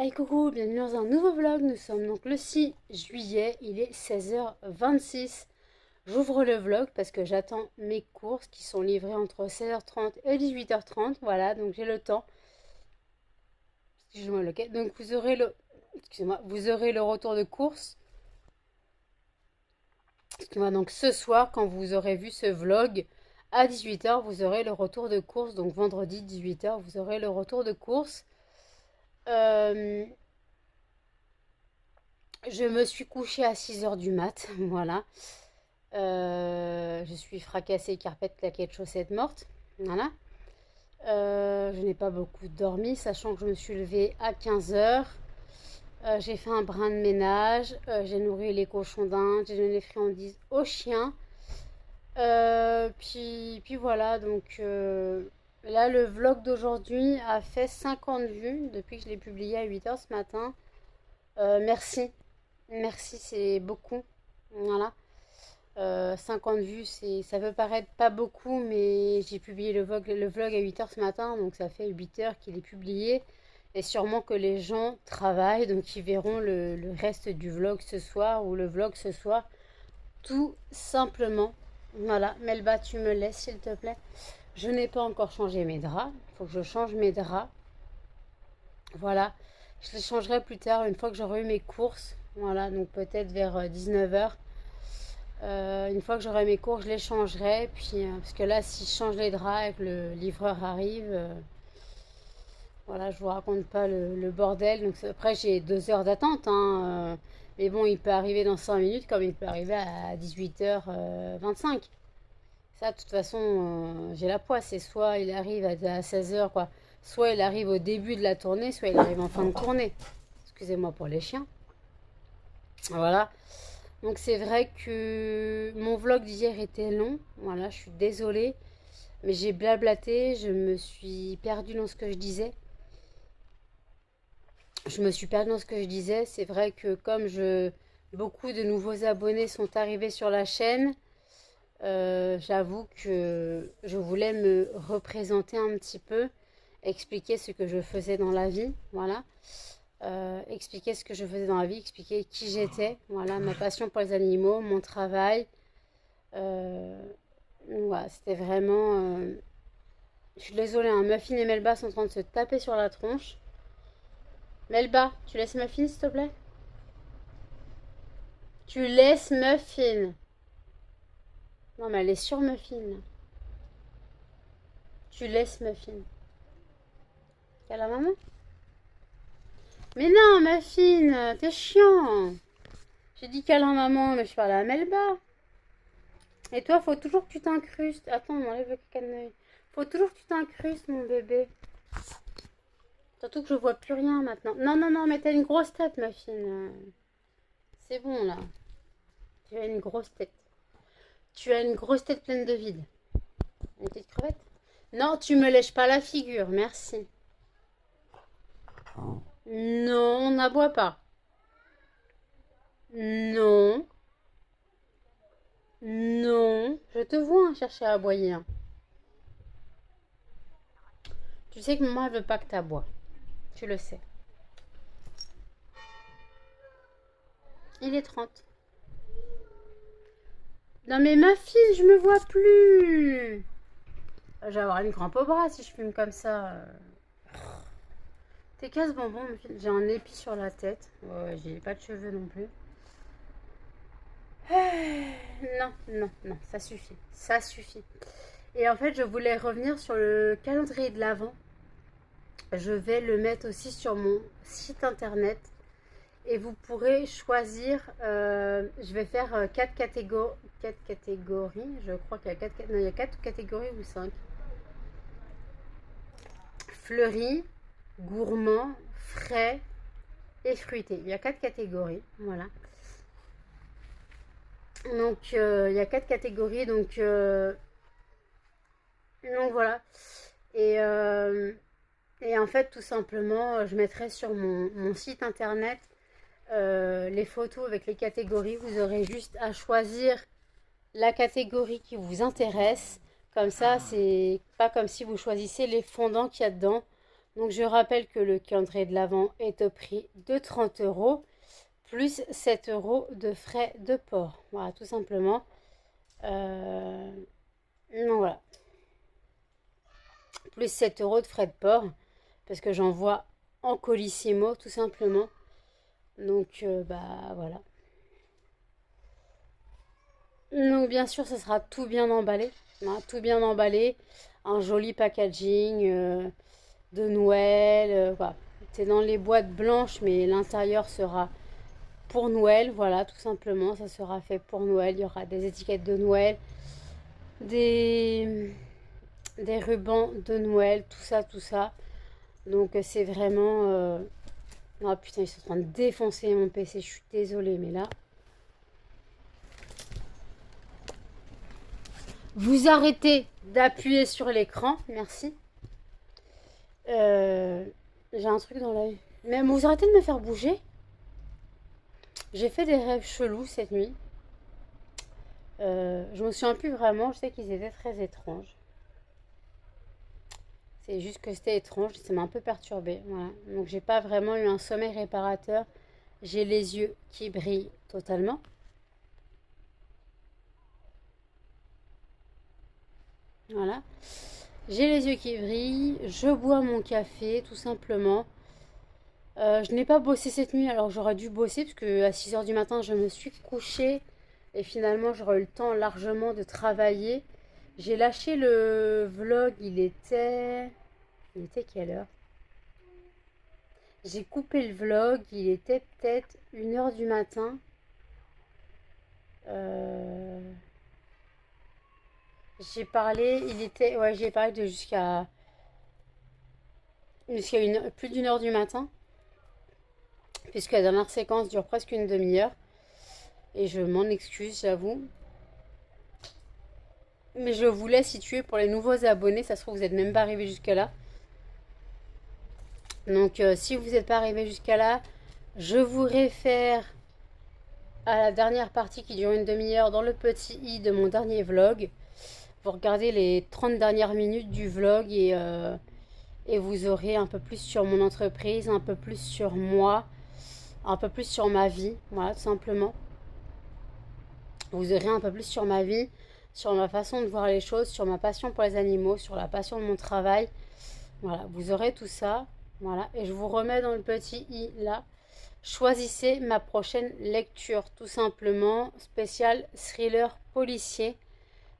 Hey coucou, bienvenue dans un nouveau vlog. Nous sommes donc le 6 juillet, il est 16h26. J'ouvre le vlog parce que j'attends mes courses qui sont livrées entre 16h30 et 18h30. Voilà, donc j'ai le temps. Excusez-moi, donc vous aurez le retour de course. Excusez-moi, donc ce soir, quand vous aurez vu ce vlog, à 18h, vous aurez le retour de course. Donc vendredi 18h, vous aurez le retour de course. Euh, je me suis couchée à 6h du mat, voilà. Je suis fracassée, carpette, claquette, chaussettes mortes. Voilà. Je n'ai pas beaucoup dormi, sachant que je me suis levée à 15h. J'ai fait un brin de ménage. J'ai nourri les cochons d'Inde. J'ai donné des friandises aux chiens. Puis voilà, donc là, le vlog d'aujourd'hui a fait 50 vues depuis que je l'ai publié à 8h ce matin. Merci. Merci, c'est beaucoup. Voilà. 50 vues, ça peut paraître pas beaucoup, mais j'ai publié le vlog à 8h ce matin, donc ça fait 8h qu'il est publié. Et sûrement que les gens travaillent, donc ils verront le reste du vlog ce soir ou le vlog ce soir, tout simplement. Voilà, Melba, tu me laisses s'il te plaît. Je n'ai pas encore changé mes draps, il faut que je change mes draps. Voilà, je les changerai plus tard, une fois que j'aurai eu mes courses. Voilà, donc peut-être vers 19h. Une fois que j'aurai mes cours, je les changerai. Puis, parce que là, si je change les draps et que le livreur arrive, voilà, je vous raconte pas le bordel. Donc après, j'ai 2 heures d'attente, hein, mais bon, il peut arriver dans 5 minutes comme il peut arriver à 18h25. Ça, de toute façon, j'ai la poisse. C'est soit il arrive à 16h, quoi. Soit il arrive au début de la tournée, soit il arrive en fin de tournée. Excusez-moi pour les chiens. Voilà. Donc c'est vrai que mon vlog d'hier était long, voilà, je suis désolée, mais j'ai blablaté, je me suis perdue dans ce que je disais. C'est vrai que beaucoup de nouveaux abonnés sont arrivés sur la chaîne, j'avoue que je voulais me représenter un petit peu, expliquer ce que je faisais dans la vie, voilà. Expliquer ce que je faisais dans la vie, expliquer qui j'étais, voilà, ma passion pour les animaux, mon travail. Euh, voilà, c'était vraiment. Je suis désolée, hein, Muffin et Melba sont en train de se taper sur la tronche. Melba, tu laisses Muffin s'il te plaît? Tu laisses Muffin. Non, mais elle est sur Muffin. Tu laisses Muffin. T'as la maman? Mais non, Muffin, t'es chiant. J'ai dit câlin maman, mais je parlais à Melba. Et toi, faut toujours que tu t'incrustes. Attends, on enlève le cadenas. Faut toujours que tu t'incrustes, mon bébé. Surtout que je vois plus rien maintenant. Non, non, non, mais t'as une grosse tête, ma fille. C'est bon, là. Tu as une grosse tête. Tu as une grosse tête pleine de vide. Une petite crevette? Non, tu me lèches pas la figure, merci. Non, on n'aboie pas. Non. Non. Je te vois hein, chercher à aboyer. Hein. Tu sais que maman, elle veut pas que t'aboies. Tu le sais. Il est 30. Non mais ma fille, je me vois plus. Je vais avoir une crampe au bras si je fume comme ça. T'es casse-bonbon, ma fille. J'ai un épi sur la tête. Ouais, j'ai pas de cheveux non plus. Non, non, non, ça suffit. Ça suffit. Et en fait, je voulais revenir sur le calendrier de l'Avent. Je vais le mettre aussi sur mon site internet. Et vous pourrez choisir. Je vais faire 4 catégories. Je crois qu'il y a 4, non, il y a 4 catégories ou 5. Fleuri, gourmand, frais et fruité. Il y a 4 catégories. Voilà. Donc, il y a 4 catégories. Donc voilà. Et, euh, et en fait, tout simplement, je mettrai sur mon site internet les photos avec les catégories. Vous aurez juste à choisir la catégorie qui vous intéresse. Comme ça, c'est pas comme si vous choisissez les fondants qu'il y a dedans. Donc je rappelle que le calendrier de l'Avent est au prix de 30 euros, plus 7 euros de frais de port. Voilà, tout simplement. Euh, donc voilà, plus 7 euros de frais de port, parce que j'envoie en colissimo, tout simplement. Donc, bah voilà. Donc, bien sûr, ça sera tout bien emballé. Hein, tout bien emballé. Un joli packaging de Noël. Voilà. C'est dans les boîtes blanches, mais l'intérieur sera pour Noël. Voilà, tout simplement. Ça sera fait pour Noël. Il y aura des étiquettes de Noël, des, des rubans de Noël, tout ça, tout ça. Donc, c'est vraiment. Oh putain, ils sont en train de défoncer mon PC. Je suis désolée, mais là. Vous arrêtez d'appuyer sur l'écran, merci. Euh, j'ai un truc dans l'œil. Mais vous arrêtez de me faire bouger. J'ai fait des rêves chelous cette nuit. Je me souviens plus vraiment, je sais qu'ils étaient très étranges. C'est juste que c'était étrange, ça m'a un peu perturbée. Voilà. Donc j'ai pas vraiment eu un sommeil réparateur. J'ai les yeux qui brillent totalement. Voilà. J'ai les yeux qui brillent. Je bois mon café, tout simplement. Je n'ai pas bossé cette nuit, alors j'aurais dû bosser parce que à 6 heures du matin, je me suis couchée et finalement, j'aurais eu le temps largement de travailler. J'ai lâché le vlog, il était quelle heure? J'ai coupé le vlog, il était peut-être 1 heure du matin. Euh, J'ai parlé, ouais, j'ai parlé de plus d'1 heure du matin, puisque la dernière séquence dure presque une demi-heure. Et je m'en excuse, j'avoue. Mais je vous laisse situer pour les nouveaux abonnés. Ça se trouve, vous n'êtes même pas arrivé jusqu'à là. Donc, si vous n'êtes pas arrivé jusqu'à là, je vous réfère à la dernière partie qui dure une demi-heure dans le petit i de mon dernier vlog. Vous regardez les 30 dernières minutes du vlog et vous aurez un peu plus sur mon entreprise, un peu plus sur moi, un peu plus sur ma vie. Voilà, tout simplement. Vous aurez un peu plus sur ma vie, sur ma façon de voir les choses, sur ma passion pour les animaux, sur la passion de mon travail. Voilà, vous aurez tout ça. Voilà, et je vous remets dans le petit i là. Choisissez ma prochaine lecture, tout simplement, spécial thriller policier.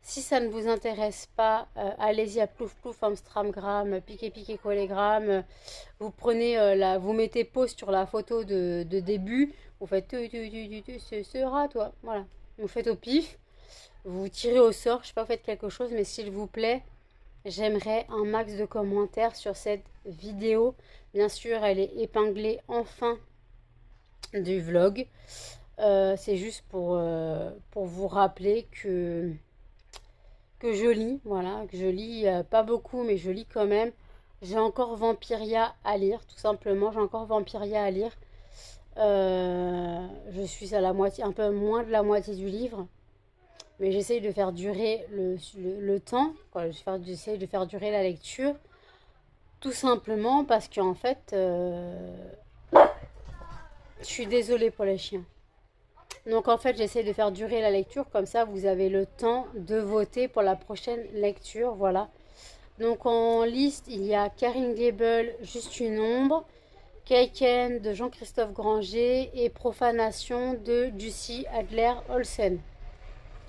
Si ça ne vous intéresse pas, allez-y à Plouf Plouf, Amstramgram, Piqué Piqué Collégramme. Vous prenez vous mettez pause sur la photo de début. Vous faites ce sera toi. Voilà. Vous faites au pif. Vous tirez au sort. Je sais pas, vous faites quelque chose, mais s'il vous plaît, j'aimerais un max de commentaires sur cette vidéo. Bien sûr, elle est épinglée en fin du vlog. C'est juste pour vous rappeler que je lis, voilà, que je lis pas beaucoup, mais je lis quand même. J'ai encore Vampiria à lire, tout simplement. J'ai encore Vampiria à lire. Je suis à la moitié, un peu moins de la moitié du livre, mais j'essaye de faire durer le temps, quoi. J'essaye de faire durer la lecture, tout simplement parce qu'en fait, je suis désolée pour les chiens. Donc en fait, j'essaie de faire durer la lecture, comme ça vous avez le temps de voter pour la prochaine lecture, voilà. Donc en liste, il y a Karine Gable, Juste une ombre, Kaiken de Jean-Christophe Granger et Profanation de Jussi Adler-Olsen.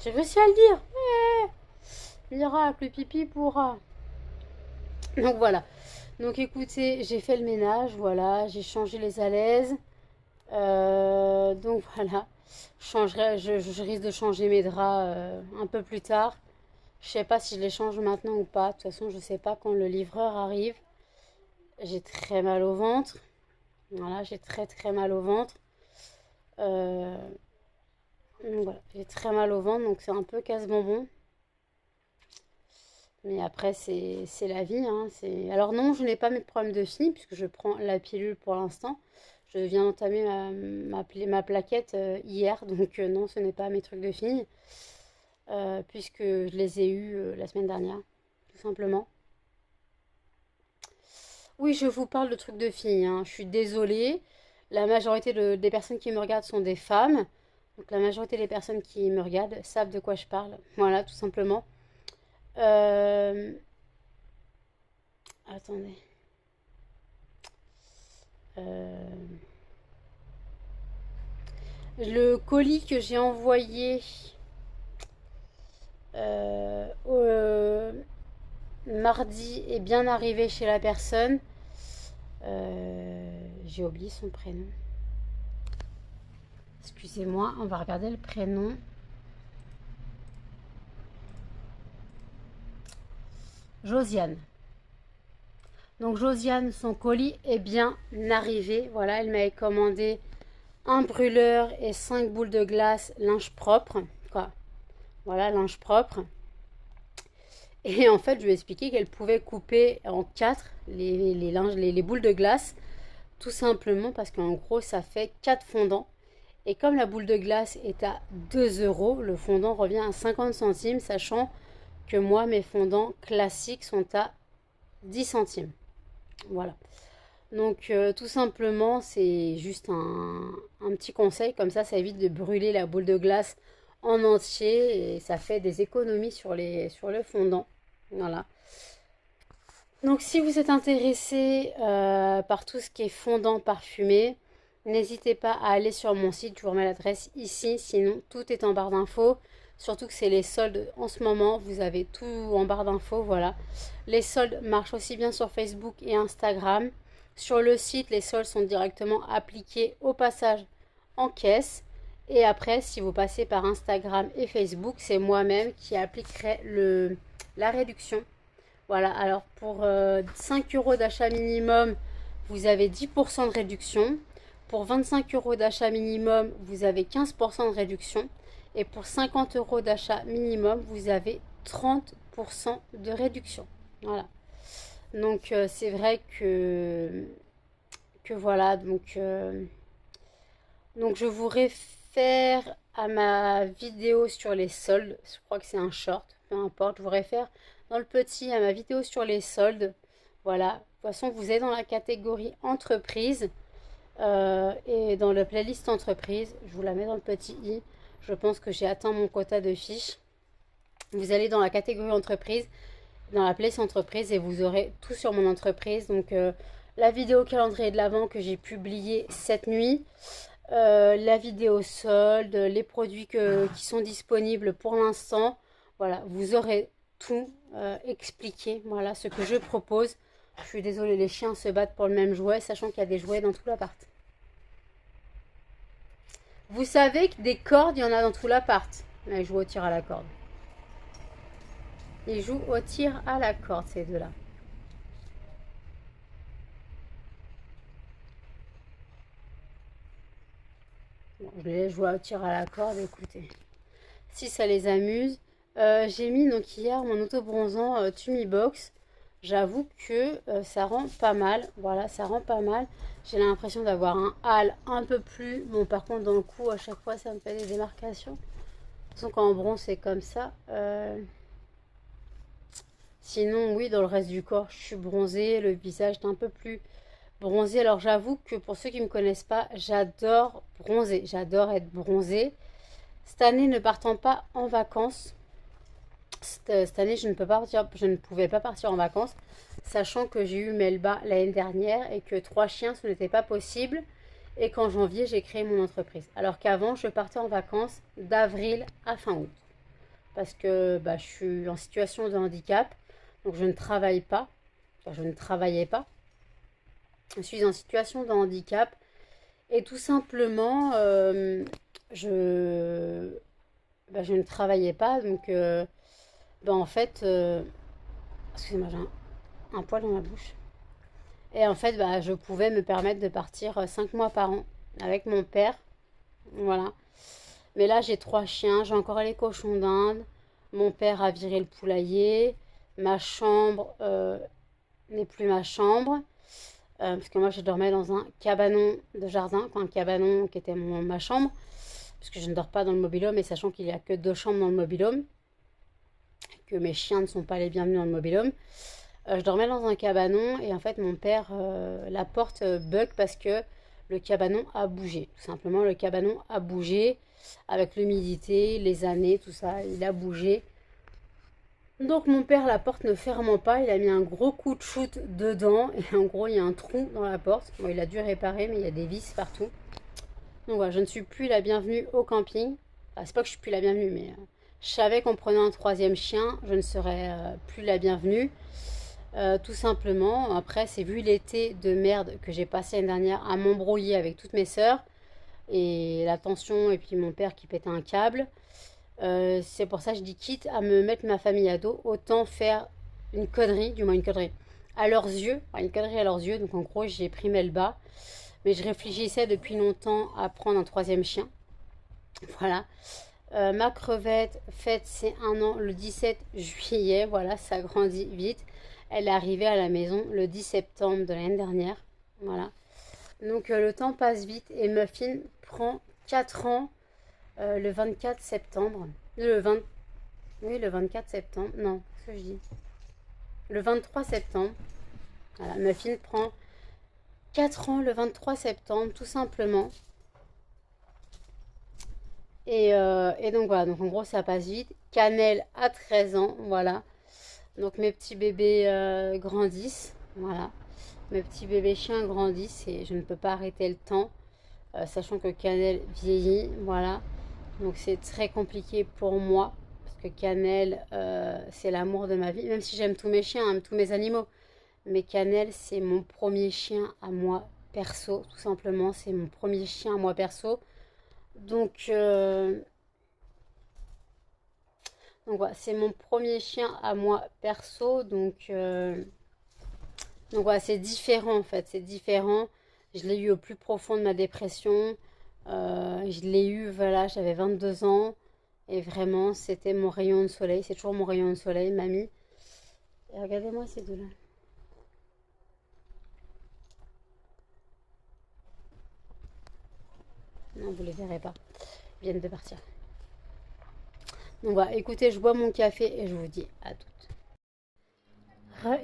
J'ai réussi à le dire. Miracle, pipi pourra. Donc voilà. Donc écoutez, j'ai fait le ménage, voilà, j'ai changé les alaises. Donc voilà. Je risque de changer mes draps un peu plus tard. Je sais pas si je les change maintenant ou pas. De toute façon, je sais pas quand le livreur arrive. J'ai très mal au ventre. Voilà, j'ai très très mal au ventre. Euh, donc voilà, j'ai très mal au ventre, donc c'est un peu casse-bonbon. Mais après, c'est la vie, hein. Alors non, je n'ai pas mes problèmes de fille, puisque je prends la pilule pour l'instant. Je viens d'entamer ma plaquette hier, donc non, ce n'est pas mes trucs de fille, puisque je les ai eus la semaine dernière, tout simplement. Oui, je vous parle de trucs de filles, hein. Je suis désolée. La majorité des personnes qui me regardent sont des femmes. Donc la majorité des personnes qui me regardent savent de quoi je parle. Voilà, tout simplement. Euh, Attendez. Euh, Le colis que j'ai envoyé mardi est bien arrivé chez la personne. J'ai oublié son prénom. Excusez-moi, on va regarder le prénom. Josiane. Donc Josiane, son colis est bien arrivé. Voilà, elle m'avait commandé un brûleur et 5 boules de glace, linge propre. Quoi. Voilà, linge propre. Et en fait, je lui ai expliqué qu'elle pouvait couper en 4 les boules de glace. Tout simplement parce qu'en gros, ça fait 4 fondants. Et comme la boule de glace est à 2 euros, le fondant revient à 50 centimes, sachant que moi, mes fondants classiques sont à 10 centimes. Voilà. Donc tout simplement, c'est juste un petit conseil, comme ça évite de brûler la boule de glace en entier et ça fait des économies sur le fondant. Voilà. Donc si vous êtes intéressé par tout ce qui est fondant parfumé, n'hésitez pas à aller sur mon site, je vous remets l'adresse ici, sinon tout est en barre d'infos. Surtout que c'est les soldes en ce moment, vous avez tout en barre d'infos, voilà. Les soldes marchent aussi bien sur Facebook et Instagram. Sur le site, les soldes sont directement appliqués au passage en caisse. Et après, si vous passez par Instagram et Facebook, c'est moi-même qui appliquerai la réduction. Voilà, alors pour 5 euros d'achat minimum, vous avez 10% de réduction. Pour 25 euros d'achat minimum, vous avez 15% de réduction. Et pour 50 euros d'achat minimum, vous avez 30% de réduction. Voilà. Donc c'est vrai que voilà. Donc je vous réfère à ma vidéo sur les soldes. Je crois que c'est un short, peu importe. Je vous réfère dans le petit à ma vidéo sur les soldes. Voilà. De toute façon, vous êtes dans la catégorie entreprise. Et dans la playlist entreprise, je vous la mets dans le petit i. Je pense que j'ai atteint mon quota de fiches. Vous allez dans la catégorie entreprise, dans la playlist entreprise et vous aurez tout sur mon entreprise. Donc la vidéo calendrier de l'Avent que j'ai publiée cette nuit, la vidéo solde, les produits qui sont disponibles pour l'instant. Voilà, vous aurez tout expliqué. Voilà ce que je propose. Je suis désolée, les chiens se battent pour le même jouet, sachant qu'il y a des jouets dans tout l'appart. Vous savez que des cordes, il y en a dans tout l'appart. Là, ils jouent au tir à la corde. Ils jouent au tir à la corde, ces deux-là. Bon, je les laisse jouer au tir à la corde, écoutez. Si ça les amuse. J'ai mis donc hier mon auto-bronzant Tumibox. J'avoue que ça rend pas mal. Voilà, ça rend pas mal. J'ai l'impression d'avoir un hâle un peu plus. Bon, par contre, dans le cou, à chaque fois, ça me fait des démarcations. De toute façon, quand on bronze, c'est comme ça. Sinon, oui, dans le reste du corps, je suis bronzée. Le visage est un peu plus bronzé. Alors, j'avoue que pour ceux qui ne me connaissent pas, j'adore bronzer. J'adore être bronzée. Cette année, ne partant pas en vacances, cette année, je ne pouvais pas partir en vacances, sachant que j'ai eu Melba l'année dernière et que 3 chiens, ce n'était pas possible. Et qu'en janvier, j'ai créé mon entreprise. Alors qu'avant, je partais en vacances d'avril à fin août. Parce que je suis en situation de handicap, donc je ne travaille pas. Enfin, je ne travaillais pas. Je suis en situation de handicap. Et tout simplement, je ne travaillais pas. Donc, en fait, excusez-moi, j'ai un poil dans ma bouche. Et en fait, je pouvais me permettre de partir 5 mois par an avec mon père. Voilà. Mais là, j'ai 3 chiens, j'ai encore les cochons d'Inde. Mon père a viré le poulailler. Ma chambre n'est plus ma chambre. Parce que moi, je dormais dans un cabanon de jardin, enfin un cabanon qui était ma chambre. Parce que je ne dors pas dans le mobil-home, et sachant qu'il n'y a que 2 chambres dans le mobil-home, que mes chiens ne sont pas les bienvenus dans le mobil-home. Je dormais dans un cabanon et en fait mon père, la porte bug parce que le cabanon a bougé. Tout simplement, le cabanon a bougé avec l'humidité, les années, tout ça, il a bougé. Donc mon père, la porte ne fermant pas, il a mis un gros coup de shoot dedans et en gros il y a un trou dans la porte. Bon, il a dû réparer mais il y a des vis partout. Donc voilà, je ne suis plus la bienvenue au camping. Enfin, c'est pas que je suis plus la bienvenue, mais je savais qu'en prenant un troisième chien, je ne serais plus la bienvenue. Tout simplement, après c'est vu l'été de merde que j'ai passé l'année dernière à m'embrouiller avec toutes mes sœurs et la tension et puis mon père qui pétait un câble. C'est pour ça que je dis quitte à me mettre ma famille à dos, autant faire une connerie, du moins une connerie à leurs yeux, enfin, une connerie à leurs yeux. Donc en gros j'ai pris Melba, mais je réfléchissais depuis longtemps à prendre un troisième chien. Voilà. Ma crevette fête ses 1 an le 17 juillet, voilà, ça grandit vite. Elle est arrivée à la maison le 10 septembre de l'année dernière, voilà. Donc le temps passe vite et Muffin prend 4 ans le 24 septembre. Le 20... Oui, le 24 septembre. Non, qu'est-ce que je dis? Le 23 septembre. Voilà, Muffin prend 4 ans le 23 septembre, tout simplement. Et donc voilà, donc en gros ça passe vite. Cannelle à 13 ans, voilà. Donc mes petits bébés grandissent, voilà. Mes petits bébés chiens grandissent et je ne peux pas arrêter le temps, sachant que Cannelle vieillit, voilà. Donc c'est très compliqué pour moi, parce que Cannelle, c'est l'amour de ma vie, même si j'aime tous mes chiens, hein, tous mes animaux. Mais Cannelle, c'est mon premier chien à moi perso, tout simplement. C'est mon premier chien à moi perso. Donc, voilà, c'est mon premier chien à moi perso. Donc voilà, c'est différent en fait. C'est différent. Je l'ai eu au plus profond de ma dépression. Je l'ai eu, voilà, j'avais 22 ans. Et vraiment, c'était mon rayon de soleil. C'est toujours mon rayon de soleil, mamie. Et regardez-moi ces deux-là. Non, vous les verrez pas. Ils viennent de partir. Donc voilà, écoutez, je bois mon café et je vous dis à toutes.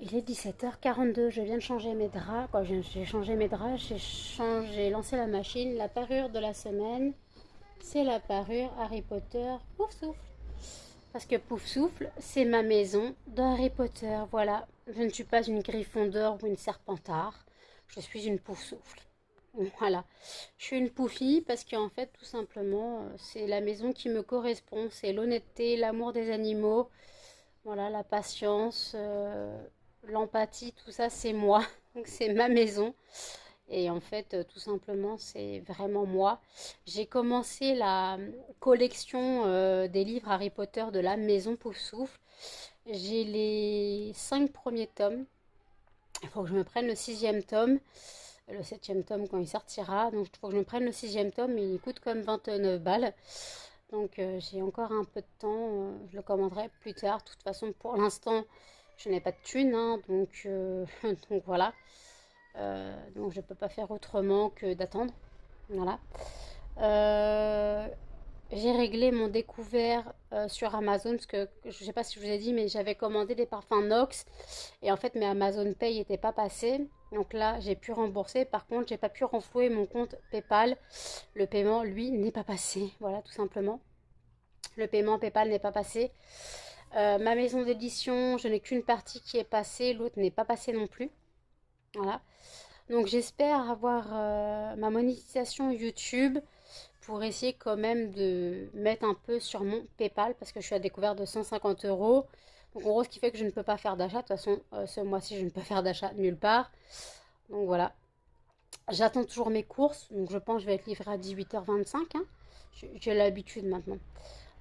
Il est 17h42, je viens de changer mes draps. Quand j'ai changé mes draps, j'ai lancé la machine. La parure de la semaine, c'est la parure Harry Potter Pouf Souffle. Parce que Pouf Souffle, c'est ma maison de Harry Potter. Voilà, je ne suis pas une Gryffondor ou une Serpentard. Je suis une Pouf Souffle. Voilà, je suis une poufie parce qu'en fait, tout simplement, c'est la maison qui me correspond. C'est l'honnêteté, l'amour des animaux, voilà, la patience, l'empathie, tout ça, c'est moi. Donc, c'est ma maison. Et en fait, tout simplement, c'est vraiment moi. J'ai commencé la collection des livres Harry Potter de la maison Poufsouffle. J'ai les 5 premiers tomes. Il faut que je me prenne le 6e tome. Le 7e tome quand il sortira. Donc il faut que je me prenne le 6e tome. Il coûte comme 29 balles. Donc j'ai encore un peu de temps. Je le commanderai plus tard. De toute façon, pour l'instant, je n'ai pas de thunes. Hein, donc, donc voilà. Donc je ne peux pas faire autrement que d'attendre. Voilà. J'ai réglé mon découvert sur Amazon parce que je ne sais pas si je vous ai dit, mais j'avais commandé des parfums Nox et en fait mes Amazon Pay n'étaient pas passés. Donc là, j'ai pu rembourser. Par contre, j'ai pas pu renflouer mon compte PayPal. Le paiement, lui, n'est pas passé. Voilà, tout simplement. Le paiement PayPal n'est pas passé. Ma maison d'édition, je n'ai qu'une partie qui est passée, l'autre n'est pas passée non plus. Voilà. Donc j'espère avoir ma monétisation YouTube pour essayer quand même de mettre un peu sur mon PayPal parce que je suis à découvert de 150 euros. Donc en gros, ce qui fait que je ne peux pas faire d'achat. De toute façon, ce mois-ci, je ne peux faire d'achat nulle part. Donc voilà. J'attends toujours mes courses. Donc je pense que je vais être livrée à 18h25. Hein. J'ai l'habitude maintenant.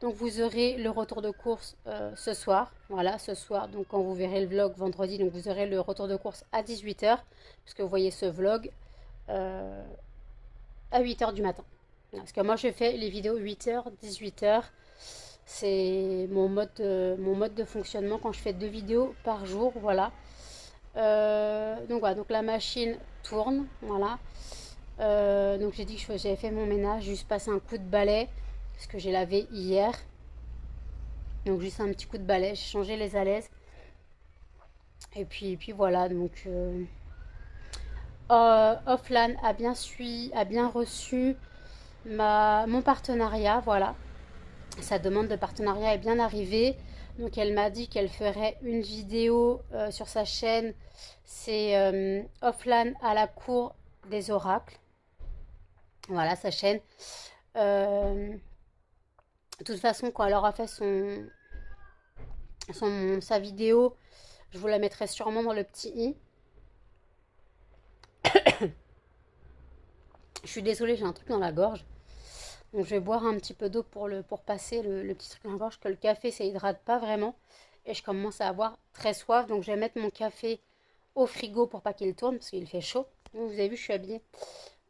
Donc vous aurez le retour de course ce soir. Voilà, ce soir. Donc quand vous verrez le vlog vendredi, donc vous aurez le retour de course à 18h. Puisque vous voyez ce vlog à 8h du matin. Parce que moi je fais les vidéos 8h, 18h. C'est mon mode de fonctionnement quand je fais 2 vidéos par jour. Voilà. Donc voilà, donc la machine tourne. Voilà. Donc j'ai dit que j'avais fait mon ménage, juste passer un coup de balai. Parce que j'ai lavé hier. Donc juste un petit coup de balai, j'ai changé les alaises. Et puis voilà, donc Offline a bien reçu mon partenariat, voilà. Sa demande de partenariat est bien arrivée. Donc elle m'a dit qu'elle ferait une vidéo sur sa chaîne. C'est Offline à la cour des oracles. Voilà sa chaîne. De toute façon, quand elle aura fait sa vidéo, je vous la mettrai sûrement dans le petit i. Je suis désolée, j'ai un truc dans la gorge. Donc je vais boire un petit peu d'eau pour passer le petit truc dans la gorge, que le café ça hydrate pas vraiment. Et je commence à avoir très soif. Donc je vais mettre mon café au frigo pour pas qu'il tourne parce qu'il fait chaud. Donc, vous avez vu, je suis habillée.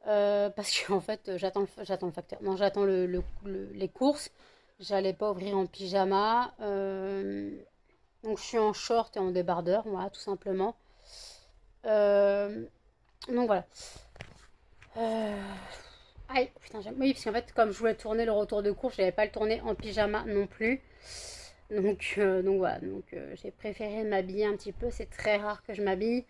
Parce qu'en fait, j'attends le facteur. Non, j'attends les courses. J'allais pas ouvrir en pyjama. Donc je suis en short et en débardeur, voilà, tout simplement. Euh, donc voilà. Euh, Aïe, putain, oui, parce qu'en fait, comme je voulais tourner le retour de course, je n'avais pas le tourner en pyjama non plus. Donc voilà, j'ai préféré m'habiller un petit peu. C'est très rare que je m'habille.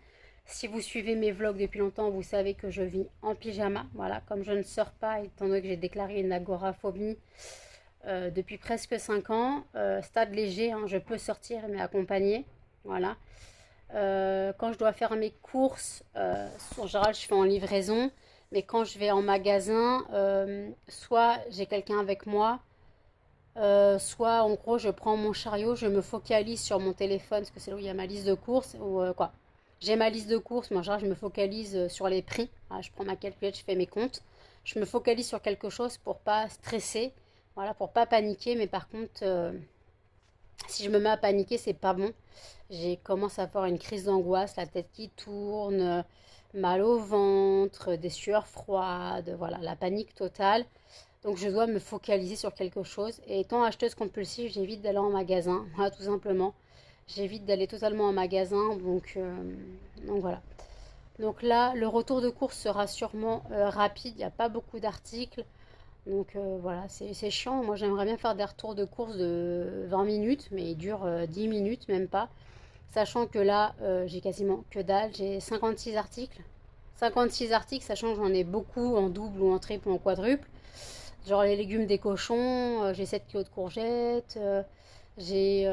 Si vous suivez mes vlogs depuis longtemps, vous savez que je vis en pyjama. Voilà, comme je ne sors pas, étant donné que j'ai déclaré une agoraphobie depuis presque 5 ans. Stade léger, hein, je peux sortir mais accompagné. Voilà. Quand je dois faire mes courses, en général, je fais en livraison. Mais quand je vais en magasin, soit j'ai quelqu'un avec moi, soit en gros je prends mon chariot, je me focalise sur mon téléphone, parce que c'est là où il y a ma liste de courses, ou quoi. J'ai ma liste de courses, mais en général je me focalise sur les prix. Voilà, je prends ma calculette, je fais mes comptes. Je me focalise sur quelque chose pour pas stresser, voilà, pour pas paniquer, mais par contre, si je me mets à paniquer, c'est pas bon. J'ai commencé à avoir une crise d'angoisse, la tête qui tourne, mal au ventre, des sueurs froides, voilà, la panique totale. Donc je dois me focaliser sur quelque chose. Et étant acheteuse compulsive, j'évite d'aller en magasin, voilà, tout simplement. J'évite d'aller totalement en magasin, donc voilà. Donc là, le retour de course sera sûrement rapide, il n'y a pas beaucoup d'articles. Donc voilà, c'est chiant. Moi j'aimerais bien faire des retours de course de 20 minutes, mais ils durent 10 minutes, même pas. Sachant que là, j'ai quasiment que dalle. J'ai 56 articles. 56 articles, sachant que j'en ai beaucoup en double ou en triple ou en quadruple. Genre les légumes des cochons, j'ai 7 kilos de courgettes, j'ai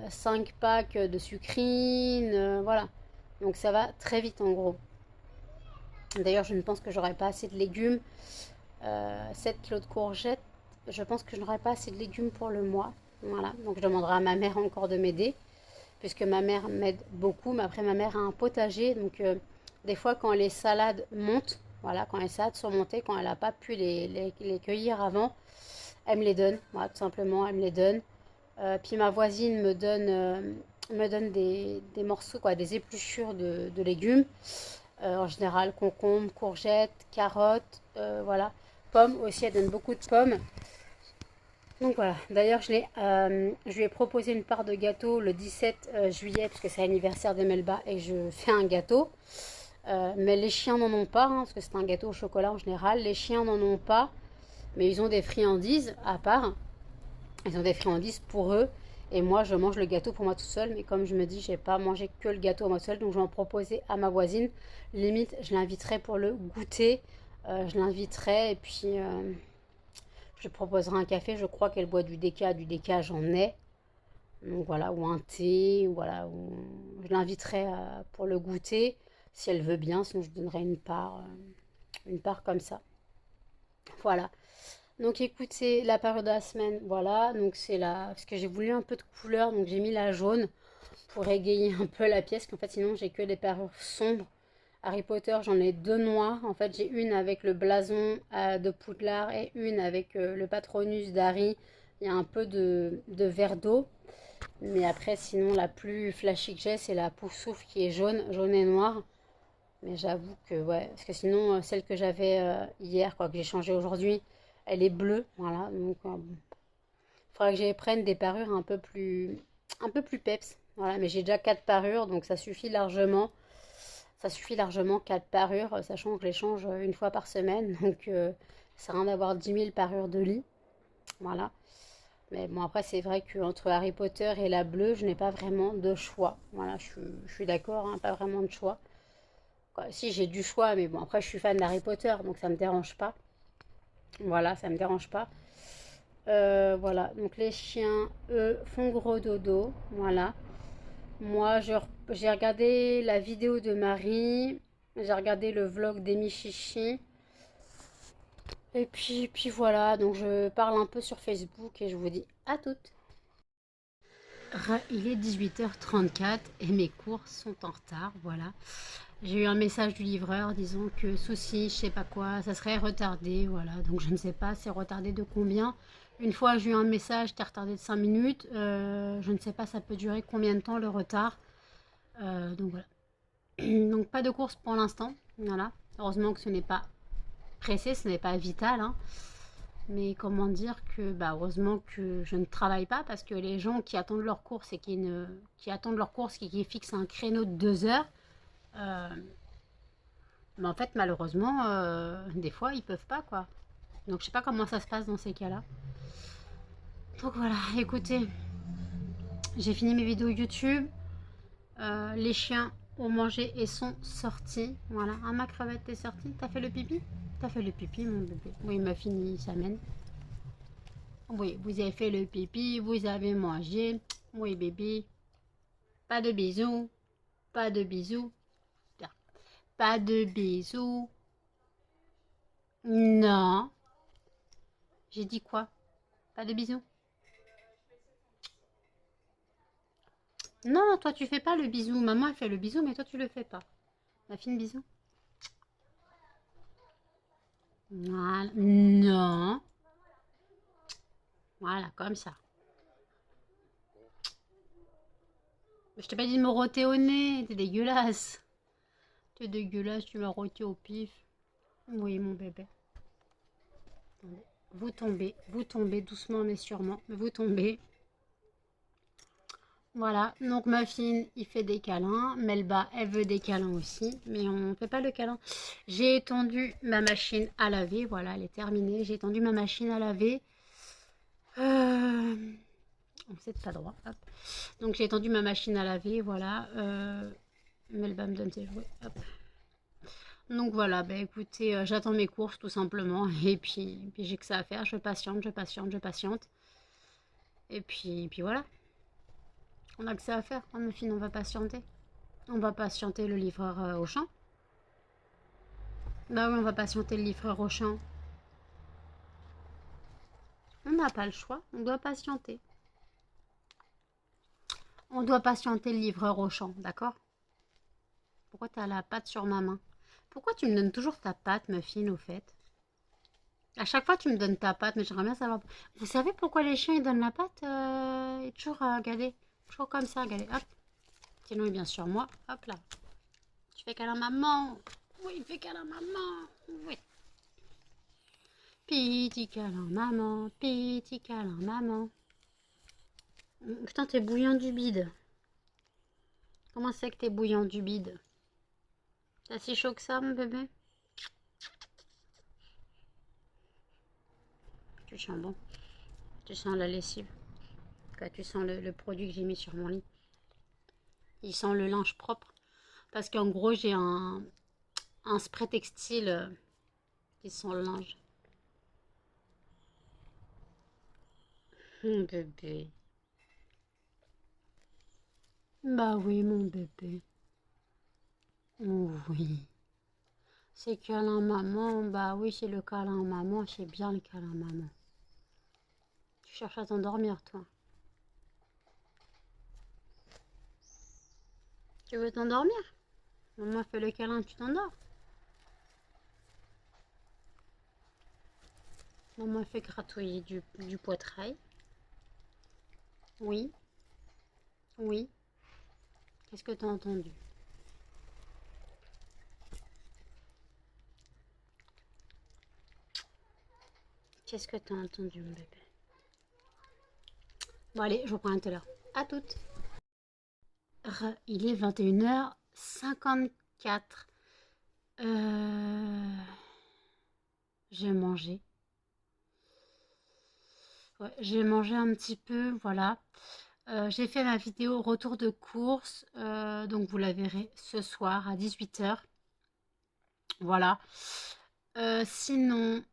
5 packs de sucrines, voilà. Donc ça va très vite en gros. D'ailleurs, je ne pense que j'aurai pas assez de légumes. 7 kilos de courgettes, je pense que je n'aurai pas assez de légumes pour le mois. Voilà, donc je demanderai à ma mère encore de m'aider, puisque ma mère m'aide beaucoup. Mais après, ma mère a un potager, donc des fois quand les salades montent, voilà, quand les salades sont montées, quand elle n'a pas pu les cueillir avant, elle me les donne, voilà, tout simplement, elle me les donne. Puis ma voisine me donne des morceaux, quoi, des épluchures de légumes. En général, concombres, courgettes, carottes, voilà. Pommes aussi, elle donne beaucoup de pommes. Donc voilà, d'ailleurs je lui ai proposé une part de gâteau le 17 juillet, parce que c'est l'anniversaire de Melba et je fais un gâteau. Mais les chiens n'en ont pas, hein, parce que c'est un gâteau au chocolat en général. Les chiens n'en ont pas, mais ils ont des friandises à part. Ils ont des friandises pour eux. Et moi, je mange le gâteau pour moi tout seul. Mais comme je me dis, je n'ai pas mangé que le gâteau à moi seul, donc je vais en proposer à ma voisine. Limite, je l'inviterai pour le goûter. Je l'inviterai et puis je proposerai un café. Je crois qu'elle boit du déca. Du déca, j'en ai. Donc voilà, ou un thé. Voilà, je l'inviterai pour le goûter si elle veut bien. Sinon, je donnerai une part comme ça. Voilà. Donc écoutez, la période de la semaine, voilà. Donc c'est là, parce que j'ai voulu un peu de couleur, donc j'ai mis la jaune pour égayer un peu la pièce. Qu'en fait, sinon j'ai que des parures sombres. Harry Potter, j'en ai deux noires. En fait, j'ai une avec le blason de Poudlard et une avec le Patronus d'Harry. Il y a un peu de vert d'eau. Mais après, sinon, la plus flashy que j'ai, c'est la Poufsouffle qui est jaune et noire. Mais j'avoue que, ouais, parce que sinon, celle que j'avais hier, quoi, que j'ai changée aujourd'hui, elle est bleue, voilà. Donc, il faudra que j'y prenne des parures un peu plus peps. Voilà, mais j'ai déjà 4 parures, donc ça suffit largement. Ça suffit largement 4 parures, sachant que je les change une fois par semaine. Donc, ça sert à rien d'avoir 10 000 parures de lit. Voilà. Mais bon, après, c'est vrai qu'entre Harry Potter et la bleue, je n'ai pas vraiment de choix. Voilà, je suis d'accord, hein, pas vraiment de choix. Quoi, si, j'ai du choix, mais bon, après, je suis fan d'Harry Potter, donc ça me dérange pas. Voilà, ça me dérange pas. Voilà, donc les chiens, eux, font gros dodo. Voilà. Moi, j'ai regardé la vidéo de Marie. J'ai regardé le vlog d'Emi Chichi. Et puis voilà, donc je parle un peu sur Facebook et je vous dis à toutes. Il est 18h34 et mes courses sont en retard, voilà. J'ai eu un message du livreur disant que souci, je sais pas quoi, ça serait retardé, voilà. Donc je ne sais pas, c'est retardé de combien. Une fois j'ai eu un message, t'es retardé de 5 minutes. Je ne sais pas, ça peut durer combien de temps le retard. Donc voilà. Donc pas de course pour l'instant, voilà. Heureusement que ce n'est pas pressé, ce n'est pas vital, hein. Mais comment dire que bah, heureusement que je ne travaille pas parce que les gens qui attendent leur course et qui attendent leur course et qui fixent un créneau de 2 heures, euh, bah, en fait malheureusement des fois ils peuvent pas quoi. Donc je sais pas comment ça se passe dans ces cas-là. Donc voilà, écoutez, j'ai fini mes vidéos YouTube. Les chiens ont mangé et sont sortis. Voilà, ah, ma crevette est sortie. T'as fait le pipi? T'as fait le pipi mon bébé? Oui, ma fille s'amène. Oui, vous avez fait le pipi, vous avez mangé. Oui, bébé. Pas de bisous. Pas de bisous. Pas de bisous. Non. J'ai dit quoi? Pas de bisous. Non, toi tu fais pas le bisou. Maman elle fait le bisou, mais toi tu le fais pas. Ma fine bisou. Voilà. Non. Voilà, comme ça. Je t'ai pas dit de me roter au nez. T'es dégueulasse. T'es dégueulasse, tu m'as roté au pif. Oui, mon bébé. Vous tombez doucement mais sûrement. Vous tombez. Voilà, donc ma fille, il fait des câlins. Melba, elle veut des câlins aussi, mais on ne fait pas le câlin. J'ai étendu ma machine à laver. Voilà, elle est terminée. J'ai étendu ma machine à laver. C'est pas droit. Hop. Donc j'ai étendu ma machine à laver. Voilà. Melba me donne ses jouets. Hop. Donc voilà, bah écoutez, j'attends mes courses tout simplement. Et puis j'ai que ça à faire. Je patiente, je patiente, je patiente. Et puis voilà. On a que ça à faire, hein, ma fille, on va patienter. On va patienter le livreur au champ. Bah oui, on va patienter le livreur au champ. On n'a pas le choix, on doit patienter. On doit patienter le livreur au champ, d'accord? Pourquoi t'as la patte sur ma main? Pourquoi tu me donnes toujours ta patte, ma fille, au fait? À chaque fois, tu me donnes ta patte, mais j'aimerais bien savoir. Vous savez pourquoi les chiens, ils donnent la patte et toujours, regardez, toujours comme ça, regardez, hop. Sinon, il est bien sur moi, hop là. Tu fais câlin maman. Oui, fais câlin maman. Oui. Petit câlin maman, petit câlin maman. Putain, t'es bouillant du bide. Comment c'est que t'es bouillant du bide? T'as si chaud que ça, mon bébé? Tu sens bon. Tu sens la lessive. Quoi, tu sens le produit que j'ai mis sur mon lit. Il sent le linge propre. Parce qu'en gros, j'ai un spray textile qui sent le linge. Mon bébé. Bah oui, mon bébé. Oh oui. C'est câlin maman. Bah oui, c'est le câlin maman. C'est bien le câlin maman. Tu cherches à t'endormir, toi. Tu veux t'endormir? Maman fait le câlin, tu t'endors. Maman fait gratouiller du poitrail. Oui, oui. Qu'est-ce que t'as entendu? Qu'est-ce que t'as entendu, mon bébé? Bon, allez, je vous prends un tout à l'heure. À toutes. Il est 21h54. J'ai mangé. Ouais, j'ai mangé un petit peu, voilà. J'ai fait ma vidéo retour de course, donc vous la verrez ce soir à 18 h. Voilà. Sinon,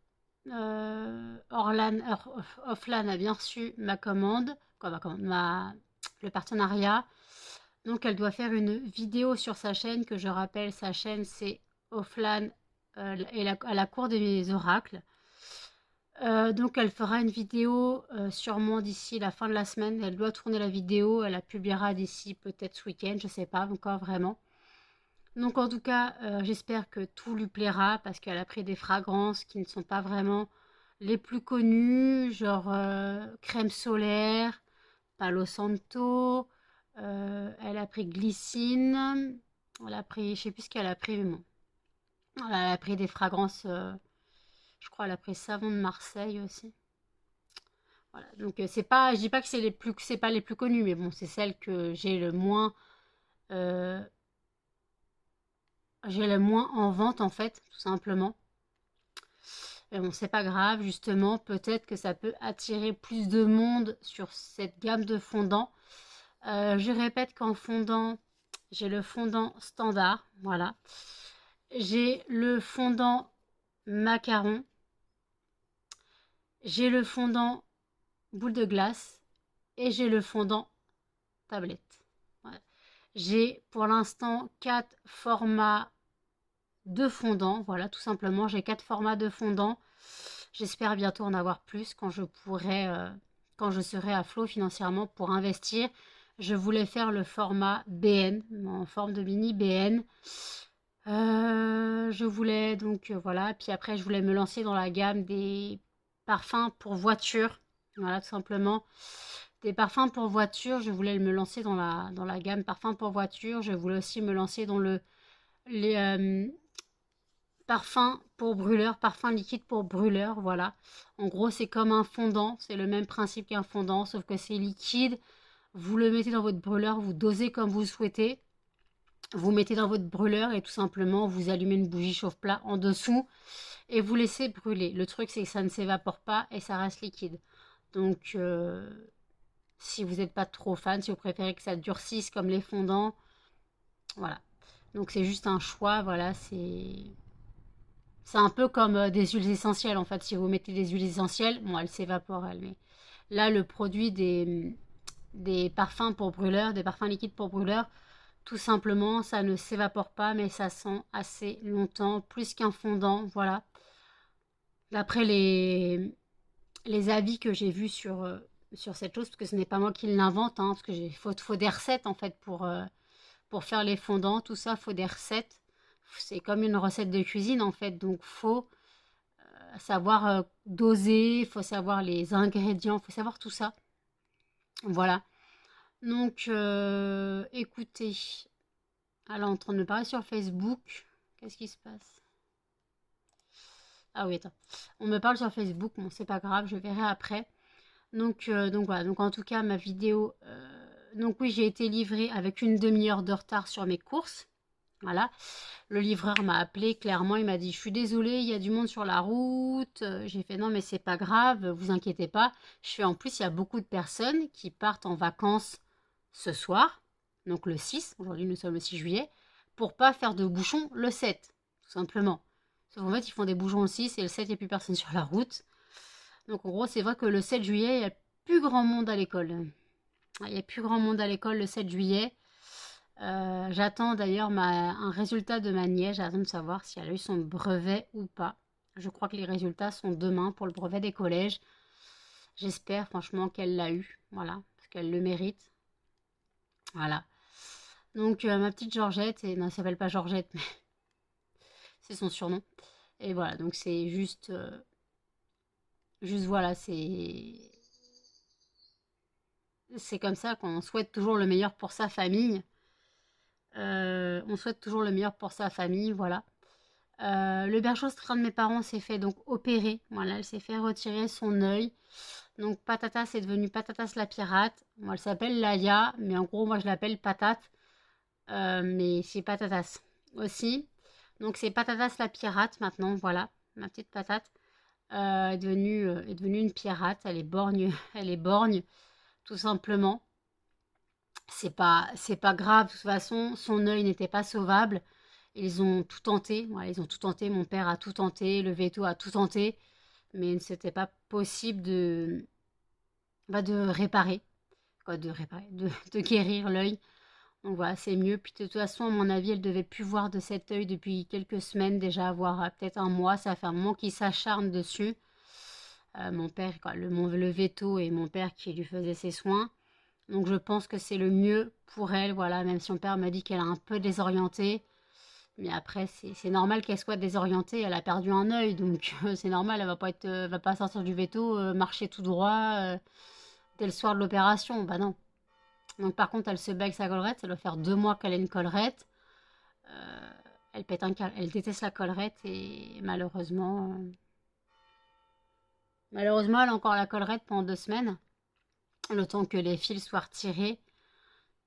Offline a bien reçu ma commande, quoi, le partenariat. Donc elle doit faire une vidéo sur sa chaîne, que je rappelle, sa chaîne c'est Offline à la cour des oracles. Donc elle fera une vidéo sûrement d'ici la fin de la semaine. Elle doit tourner la vidéo, elle la publiera d'ici peut-être ce week-end, je sais pas encore vraiment. Donc en tout cas, j'espère que tout lui plaira parce qu'elle a pris des fragrances qui ne sont pas vraiment les plus connues, genre crème solaire, Palo Santo, elle a pris glycine, elle a pris, je sais plus ce qu'elle a pris, mais bon. Elle a pris des fragrances, je crois, elle a pris savon de Marseille aussi. Voilà, donc c'est pas, je dis pas que c'est pas les plus connus, mais bon, c'est celles que euh, j'ai le moins en vente en fait, tout simplement. Mais bon, c'est pas grave, justement, peut-être que ça peut attirer plus de monde sur cette gamme de fondants. Je répète qu'en fondant, j'ai le fondant standard, voilà. J'ai le fondant macaron. J'ai le fondant boule de glace. Et j'ai le fondant tablette. Voilà. J'ai pour l'instant 4 formats de fondants. Voilà, tout simplement, j'ai 4 formats de fondants. J'espère bientôt en avoir plus quand je pourrai, quand je serai à flot financièrement pour investir. Je voulais faire le format BN, en forme de mini BN. Je voulais donc, voilà. Puis après, je voulais me lancer dans la gamme des parfums pour voiture. Voilà, tout simplement. Des parfums pour voiture, je voulais me lancer dans la gamme parfums pour voiture. Je voulais aussi me lancer dans les parfums pour brûleur, parfum liquide pour brûleur, voilà. En gros, c'est comme un fondant, c'est le même principe qu'un fondant, sauf que c'est liquide. Vous le mettez dans votre brûleur, vous dosez comme vous souhaitez. Vous mettez dans votre brûleur et tout simplement, vous allumez une bougie chauffe-plat en dessous et vous laissez brûler. Le truc, c'est que ça ne s'évapore pas et ça reste liquide. Donc, si vous n'êtes pas trop fan, si vous préférez que ça durcisse comme les fondants, voilà. Donc, c'est juste un choix, voilà, c'est un peu comme des huiles essentielles en fait. Si vous mettez des huiles essentielles, bon, elles s'évaporent, elles, mais là, le produit des parfums pour brûleur, des parfums liquides pour brûleur, tout simplement, ça ne s'évapore pas, mais ça sent assez longtemps, plus qu'un fondant, voilà. D'après les avis que j'ai vus sur cette chose, parce que ce n'est pas moi qui l'invente, hein, parce que faut des recettes en fait pour faire les fondants, tout ça, faut des recettes. C'est comme une recette de cuisine en fait, donc faut savoir doser, faut savoir les ingrédients, faut savoir tout ça. Voilà. Donc, écoutez, elle est en train de me parler sur Facebook. Qu'est-ce qui se passe? Ah oui, attends. On me parle sur Facebook, bon, c'est pas grave, je verrai après. Donc voilà, donc en tout cas, ma vidéo... donc oui, j'ai été livrée avec une demi-heure de retard sur mes courses. Voilà. Le livreur m'a appelé, clairement, il m'a dit, je suis désolée, il y a du monde sur la route. J'ai fait, non, mais c'est pas grave, vous inquiétez pas. Je fais, en plus, il y a beaucoup de personnes qui partent en vacances ce soir, donc le 6, aujourd'hui nous sommes le 6 juillet, pour pas faire de bouchons le 7, tout simplement. Sauf qu'en fait, ils font des bouchons le 6 et le 7, il n'y a plus personne sur la route. Donc en gros, c'est vrai que le 7 juillet, il n'y a plus grand monde à l'école. Il n'y a plus grand monde à l'école le 7 juillet. J'attends d'ailleurs un résultat de ma nièce. J'attends de savoir si elle a eu son brevet ou pas. Je crois que les résultats sont demain pour le brevet des collèges. J'espère franchement qu'elle l'a eu. Voilà, parce qu'elle le mérite. Voilà. Donc ma petite Georgette, et non, elle s'appelle pas Georgette, mais c'est son surnom. Et voilà, donc c'est juste voilà, c'est comme ça qu'on souhaite toujours le meilleur pour sa famille. On souhaite toujours le meilleur pour sa famille, voilà. Le berger australien de mes parents s'est fait donc opérer. Voilà, elle s'est fait retirer son œil. Donc Patatas est devenue Patatas la pirate. Moi, elle s'appelle Laïa, mais en gros, moi, je l'appelle Patate. Mais c'est Patatas aussi. Donc c'est Patatas la pirate maintenant, voilà, ma petite patate. est devenue une pirate. Elle est borgne, elle est borgne, tout simplement. C'est pas grave, de toute façon, son œil n'était pas sauvable. Ils ont tout tenté, voilà, ils ont tout tenté, mon père a tout tenté, le veto a tout tenté, mais c'était pas possible de réparer, quoi, de guérir l'œil. Donc voilà, c'est mieux. Puis de toute façon, à mon avis, elle devait plus voir de cet œil depuis quelques semaines déjà, voire peut-être un mois. Ça fait un moment qu'il s'acharne dessus. Mon père, quoi, le veto et mon père qui lui faisait ses soins. Donc je pense que c'est le mieux pour elle, voilà, même si mon père m'a dit qu'elle a un peu désorienté. Mais après, c'est normal qu'elle soit désorientée, elle a perdu un œil, donc c'est normal, va pas sortir du veto, marcher tout droit dès le soir de l'opération, bah non. Donc par contre, elle se bat avec sa collerette, ça doit faire 2 mois qu'elle a une collerette. Euh, elle pète un câble, elle déteste la collerette et malheureusement, elle a encore la collerette pendant 2 semaines, le temps que les fils soient retirés.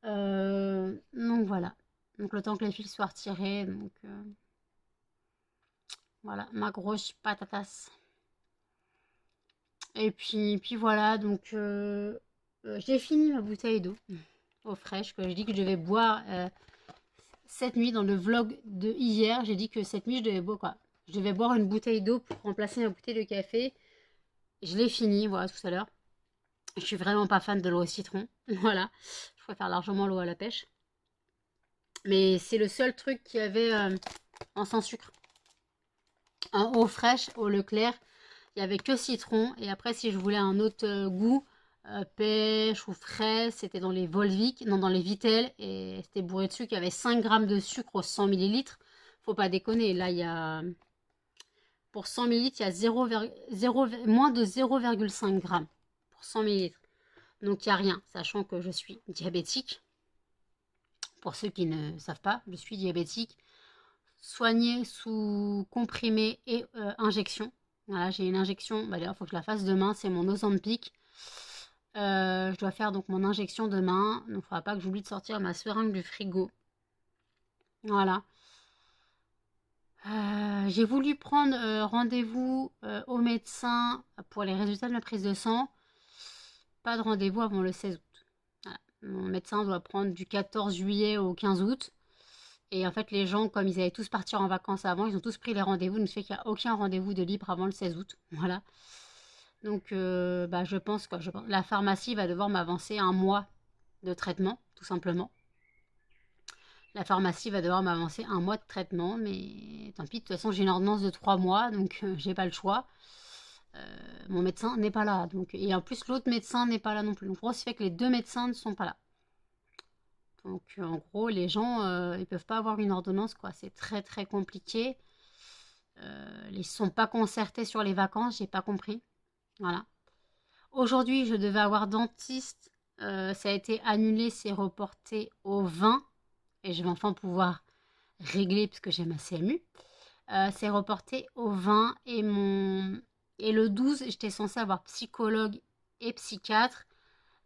Donc voilà. Donc le temps que les fils soient retirés, donc voilà, ma grosse patatas. Et puis voilà, donc j'ai fini ma bouteille d'eau eau fraîche que j'ai dit que je devais boire cette nuit dans le vlog de hier. J'ai dit que cette nuit je devais boire quoi? Je devais boire une bouteille d'eau pour remplacer ma bouteille de café. Je l'ai fini, voilà, tout à l'heure. Je suis vraiment pas fan de l'eau au citron, voilà. Je préfère largement l'eau à la pêche. Mais c'est le seul truc qu'il y avait en sans sucre. En eau fraîche, au Leclerc, il n'y avait que citron. Et après, si je voulais un autre goût, pêche ou fraise, c'était dans les Volvic, non, dans les Vitel. Et c'était bourré de sucre. Il y avait 5 grammes de sucre aux 100 millilitres. Faut pas déconner. Là, il y a. Pour 100 millilitres, il y a moins de 0,5 grammes pour 100 millilitres. Donc, il n'y a rien, sachant que je suis diabétique. Pour ceux qui ne savent pas, je suis diabétique. Soignée sous comprimé et injection. Voilà, j'ai une injection. Bah, d'ailleurs, il faut que je la fasse demain. C'est mon Ozempic. Je dois faire donc mon injection demain. Donc, il ne faudra pas que j'oublie de sortir ma seringue du frigo. Voilà. J'ai voulu prendre rendez-vous au médecin pour les résultats de ma prise de sang. Pas de rendez-vous avant le 16 août. Voilà. Mon médecin doit prendre du 14 juillet au 15 août. Et en fait, les gens, comme ils allaient tous partir en vacances avant, ils ont tous pris les rendez-vous. Donc, ça fait qu'il n'y a aucun rendez-vous de libre avant le 16 août. Voilà. Donc, je pense que la pharmacie va devoir m'avancer un mois de traitement, tout simplement. La pharmacie va devoir m'avancer un mois de traitement, mais tant pis, de toute façon, j'ai une ordonnance de 3 mois, donc j'ai pas le choix. Mon médecin n'est pas là. Donc, et en plus, l'autre médecin n'est pas là non plus. Donc, gros, ça fait que les 2 médecins ne sont pas là. Donc, en gros, les gens, ils peuvent pas avoir une ordonnance, quoi. C'est très, très compliqué. Ils ne sont pas concertés sur les vacances, j'ai pas compris. Voilà. Aujourd'hui, je devais avoir dentiste. Ça a été annulé, c'est reporté au 20. Et je vais enfin pouvoir régler puisque j'ai ma CMU. C'est reporté au 20 et le 12, j'étais censée avoir psychologue et psychiatre.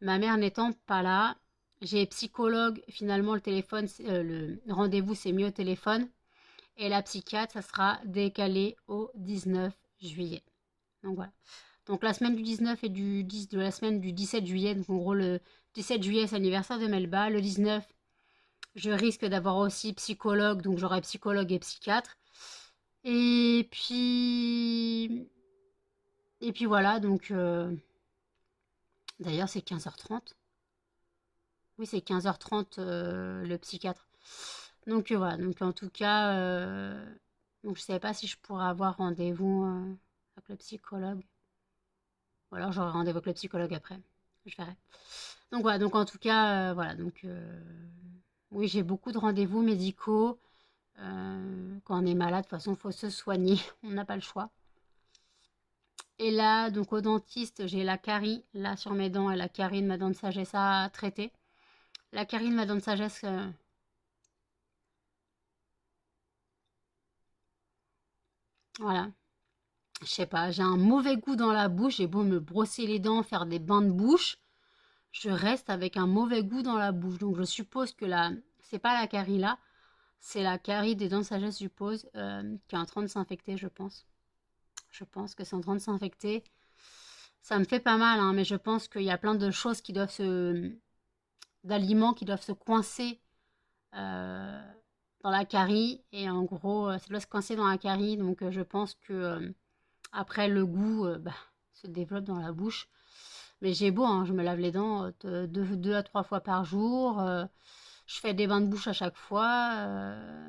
Ma mère n'étant pas là, j'ai psychologue, finalement le rendez-vous c'est mieux au téléphone. Et la psychiatre, ça sera décalé au 19 juillet. Donc voilà. Donc la semaine du 19 et de la semaine du 17 juillet, donc en gros le 17 juillet c'est l'anniversaire de Melba, le 19 je risque d'avoir aussi psychologue, donc j'aurai psychologue et psychiatre. Et puis voilà, donc d'ailleurs c'est 15h30. Oui, c'est 15h30 le psychiatre. Donc voilà, donc en tout cas, donc je ne savais pas si je pourrais avoir rendez-vous avec le psychologue. Ou alors j'aurai rendez-vous avec le psychologue après. Je verrai. Donc voilà, donc en tout cas, voilà, donc oui, j'ai beaucoup de rendez-vous médicaux. Quand on est malade, de toute façon, il faut se soigner. On n'a pas le choix. Et là, donc au dentiste, j'ai la carie, là sur mes dents, et la carie de ma dent de sagesse à traiter. La carie de ma dent de sagesse, voilà. Je sais pas, j'ai un mauvais goût dans la bouche. J'ai beau me brosser les dents, faire des bains de bouche, je reste avec un mauvais goût dans la bouche. Donc je suppose que c'est pas la carie là, c'est la carie des dents de sagesse, je suppose, qui est en train de s'infecter, je pense. Je pense que c'est en train de s'infecter. Ça me fait pas mal, hein, mais je pense qu'il y a plein de choses qui doivent d'aliments qui doivent se coincer euh, dans la carie. Et en gros, ça doit se coincer dans la carie. Donc je pense que après le goût se développe dans la bouche. Mais j'ai beau, hein, je me lave les dents 2 à 3 fois par jour. Je fais des bains de bouche à chaque fois.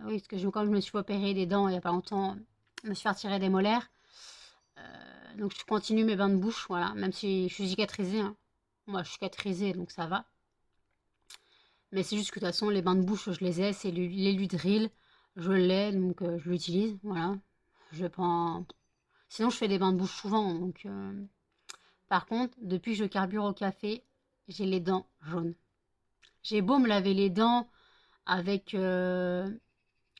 Oui, parce que quand je me suis opéré des dents il n'y a pas longtemps, je me suis fait retirer des molaires. Donc je continue mes bains de bouche, voilà, même si je suis cicatrisée, hein. Moi, je suis cicatrisée, donc ça va. Mais c'est juste que de toute façon, les bains de bouche, je les ai, c'est l'Eludril. Je l'ai, donc je l'utilise, voilà. Je prends... Sinon, je fais des bains de bouche souvent, donc... Par contre, depuis que je carbure au café, j'ai les dents jaunes. J'ai beau me laver les dents avec,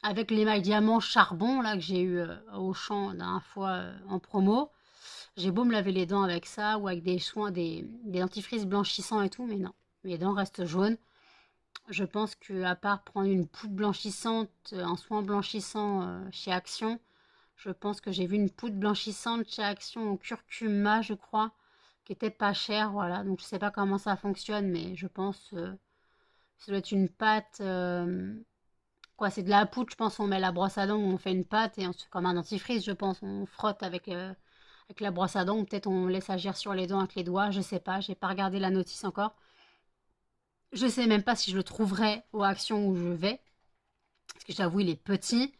avec l'émail diamant charbon, là, que j'ai eu au champ la dernière fois en promo. J'ai beau me laver les dents avec ça ou avec des soins, des dentifrices blanchissants et tout, mais non, mes dents restent jaunes. Je pense que à part prendre une poudre blanchissante, un soin blanchissant chez Action, je pense que j'ai vu une poudre blanchissante chez Action au curcuma, je crois, qui était pas chère, voilà. Donc je sais pas comment ça fonctionne, mais je pense ça doit être une pâte. Quoi, c'est de la poudre, je pense. On met la brosse à dents, on fait une pâte et on se fait comme un dentifrice, je pense. On frotte avec la brosse à dents, ou peut-être on laisse agir sur les dents avec les doigts, je sais pas. J'ai pas regardé la notice encore. Je sais même pas si je le trouverai aux actions où je vais, parce que j'avoue il est petit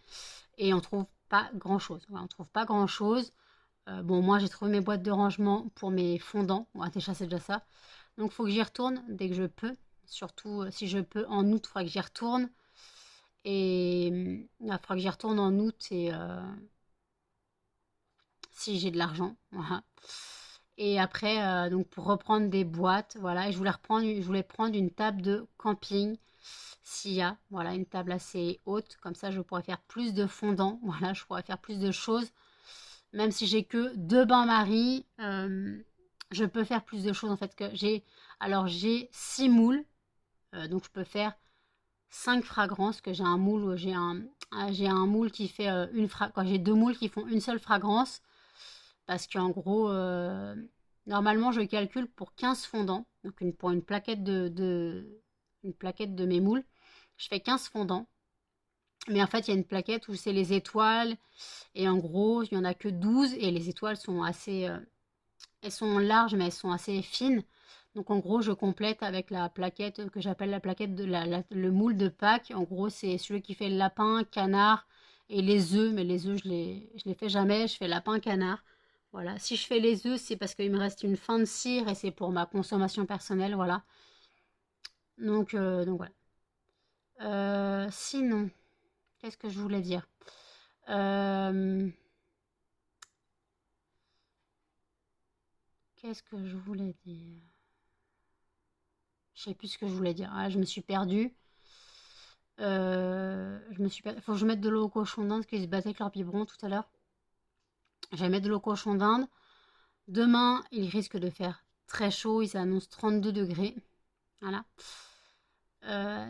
et on trouve pas grand chose. Ouais, on trouve pas grand chose. Bon, moi j'ai trouvé mes boîtes de rangement pour mes fondants. Bon, déjà c'est déjà ça. Donc il faut que j'y retourne dès que je peux. Surtout si je peux en août, il faudra que j'y retourne. Et il faudra que j'y retourne en août et si j'ai de l'argent. Voilà. Et après, donc pour reprendre des boîtes, voilà. Et je voulais prendre une table de camping. S'il y a, voilà, une table assez haute. Comme ça, je pourrais faire plus de fondants. Voilà, je pourrais faire plus de choses. Même si j'ai que 2 bains-maries, je peux faire plus de choses en fait. Alors j'ai 6 moules. Donc je peux faire 5 fragrances. Que j'ai un moule, j'ai un moule qui fait une fragrance. J'ai 2 moules qui font une seule fragrance. Parce qu'en gros, normalement, je calcule pour 15 fondants. Donc pour une plaquette une plaquette de mes moules. Je fais 15 fondants. Mais en fait, il y a une plaquette où c'est les étoiles. Et en gros, il n'y en a que 12. Et les étoiles sont assez... elles sont larges, mais elles sont assez fines. Donc en gros, je complète avec la plaquette que j'appelle la plaquette de le moule de Pâques. En gros, c'est celui qui fait le lapin, canard et les œufs. Mais les œufs, je les fais jamais. Je fais lapin, canard. Voilà. Si je fais les œufs, c'est parce qu'il me reste une fin de cire et c'est pour ma consommation personnelle. Voilà. Donc voilà. Sinon, qu'est-ce que je voulais dire? Euh, Qu'est-ce que je voulais dire? Je sais plus ce que je voulais dire. Ah, je me suis perdue. Faut que je mette de l'eau au cochon d'Inde parce qu'ils se battaient avec leur biberon tout à l'heure. Je vais mettre de l'eau au cochon d'Inde. Demain, il risque de faire très chaud. Ils annoncent 32 degrés. Voilà.